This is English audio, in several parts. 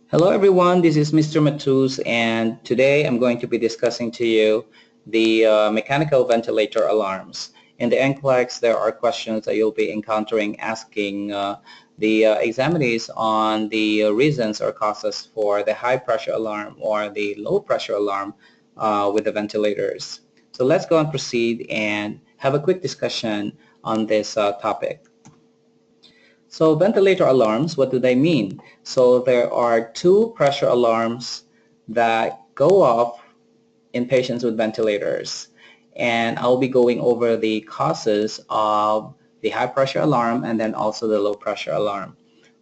Hello everyone, this is Mr. Matus, and today I'm going to be discussing to you the mechanical ventilator alarms. In the NCLEX, there are questions that you'll be encountering asking the examinees on the reasons or causes for the high pressure alarm or the low pressure alarm with the ventilators. So let's go and proceed and have a quick discussion on this topic. So ventilator alarms, what do they mean? So there are two pressure alarms that go off in patients with ventilators. And I'll be going over the causes of the high pressure alarm and then also the low pressure alarm.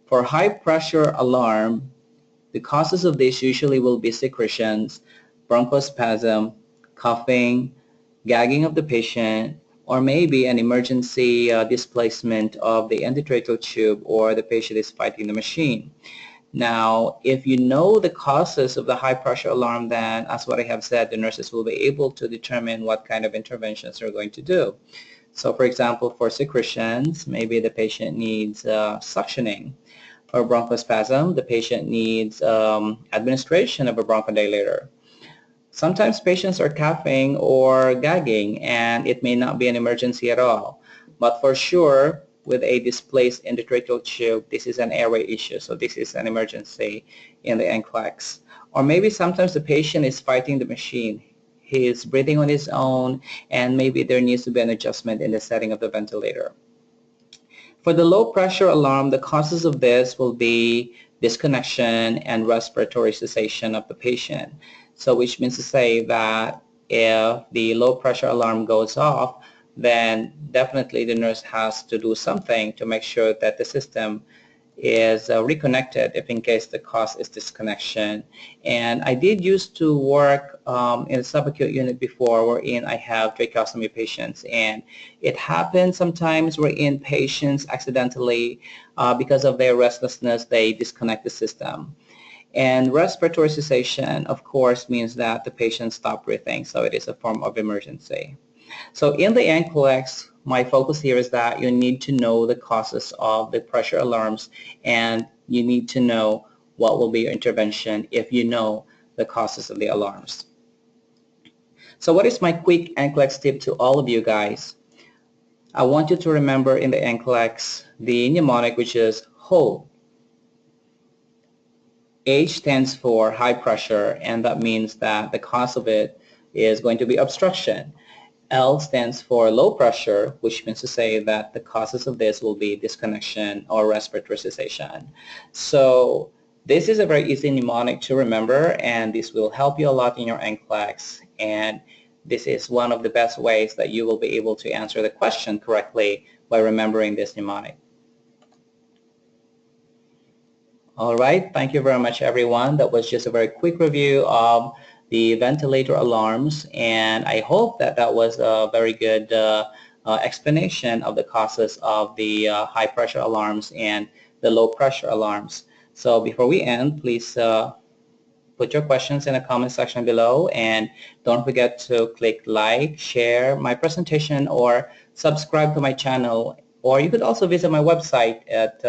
For high pressure alarm, the causes of this usually will be secretions, bronchospasm, coughing, gagging of the patient, or maybe an emergency displacement of the endotracheal tube, or the patient is fighting the machine. Now, if you know the causes of the high pressure alarm, then as what I have said, the nurses will be able to determine what kind of interventions they're going to do. So for example, for secretions, maybe the patient needs suctioning. For bronchospasm, the patient needs administration of a bronchodilator. Sometimes patients are coughing or gagging and it may not be an emergency at all. But for sure, with a displaced endotracheal tube, this is an airway issue, so this is an emergency in the NCLEX. Or maybe sometimes the patient is fighting the machine. He is breathing on his own and maybe there needs to be an adjustment in the setting of the ventilator. For the low pressure alarm, the causes of this will be disconnection and respiratory cessation of the patient. So which means to say that if the low pressure alarm goes off, then definitely the nurse has to do something to make sure that the system is reconnected if in case the cause is disconnection. And I did used to work in a subacute unit before wherein I have tracheostomy patients, and it happens sometimes wherein patients accidentally because of their restlessness they disconnect the system. And respiratory cessation, of course, means that the patient stopped breathing, so it is a form of emergency. So in the NCLEX, my focus here is that you need to know the causes of the pressure alarms and you need to know what will be your intervention if you know the causes of the alarms. So what is my quick NCLEX tip to all of you guys? I want you to remember in the NCLEX the mnemonic, which is hold. H stands for high pressure, and that means that the cause of it is going to be obstruction. L stands for low pressure, which means to say that the causes of this will be disconnection or respiratory cessation. So this is a very easy mnemonic to remember, and this will help you a lot in your NCLEX, and this is one of the best ways that you will be able to answer the question correctly by remembering this mnemonic. All right, thank you very much everyone. That was just a very quick review of the ventilator alarms, and I hope that that was a very good explanation of the causes of the high pressure alarms and the low pressure alarms. So before we end, please put your questions in the comment section below, and don't forget to click like, share my presentation, or subscribe to my channel. Or you could also visit my website at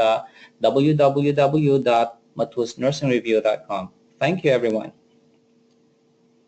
www.matusnursingreview.com. Thank you everyone.